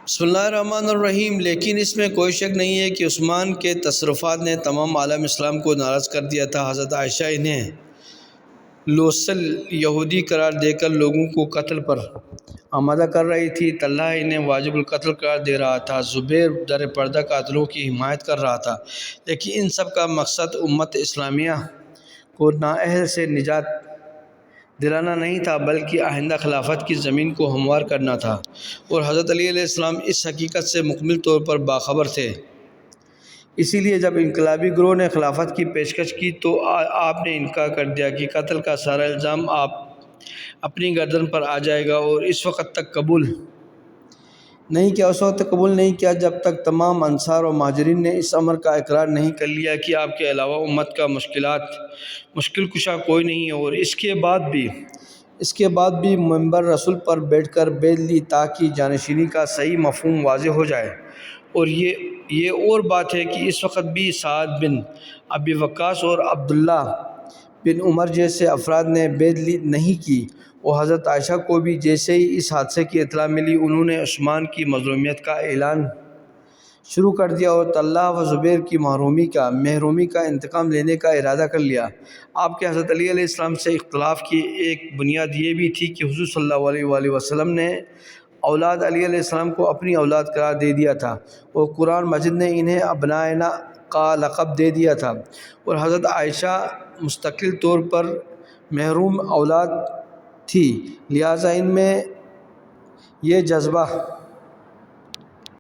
بسم اللہ الرحمن الرحیم۔ لیکن اس میں کوئی شک نہیں ہے کہ عثمان کے تصرفات نے تمام عالم اسلام کو ناراض کر دیا تھا۔ حضرت عائشہ انہیں لوثل یہودی قرار دے کر لوگوں کو قتل پر آمادہ کر رہی تھی۔ طلحہ انہیں واجب القتل قرار دے رہا تھا۔ زبیر در پردہ قاتلوں کی حمایت کر رہا تھا۔ لیکن ان سب کا مقصد امت اسلامیہ کو نااہل سے نجات دلانا نہیں تھا، بلکہ آئندہ خلافت کی زمین کو ہموار کرنا تھا، اور حضرت علی علیہ السلام اس حقیقت سے مکمل طور پر باخبر تھے۔ اسی لیے جب انقلابی گروہ نے خلافت کی پیشکش کی تو آپ نے انکار کر دیا کہ قتل کا سارا الزام اپنی گردن پر آ جائے گا، اور اس وقت تک قبول نہیں کیا جب تک تمام انصار و مہاجرین نے اس امر کا اقرار نہیں کر لیا کہ آپ کے علاوہ امت کا مشکل کشا کوئی نہیں ہے، اور اس کے بعد بھی منبر رسول پر بیٹھ کر بیعت لی تاکہ جانشینی کا صحیح مفہوم واضح ہو جائے۔ اور یہ اور بات ہے کہ اس وقت بھی سعد بن ابی وقاص اور عبداللہ بن عمر جیسے افراد نے بیعت نہیں کی، اور حضرت عائشہ کو بھی جیسے ہی اس حادثے کی اطلاع ملی انہوں نے عثمان کی مظلومیت کا اعلان شروع کر دیا اور طلحہ و زبیر کی محرومی کا انتقام لینے کا ارادہ کر لیا۔ آپ کے حضرت علی علیہ السلام سے اختلاف کی ایک بنیاد یہ بھی تھی کہ حضور صلی اللہ علیہ وآلہ وسلم نے اولاد علی علیہ السلام کو اپنی اولاد قرار دے دیا تھا، اور قرآن مجید نے انہیں ابنائنا کا لقب دے دیا تھا، اور حضرت عائشہ مستقل طور پر محروم اولاد تھی، لہٰذا ان میں یہ جذبہ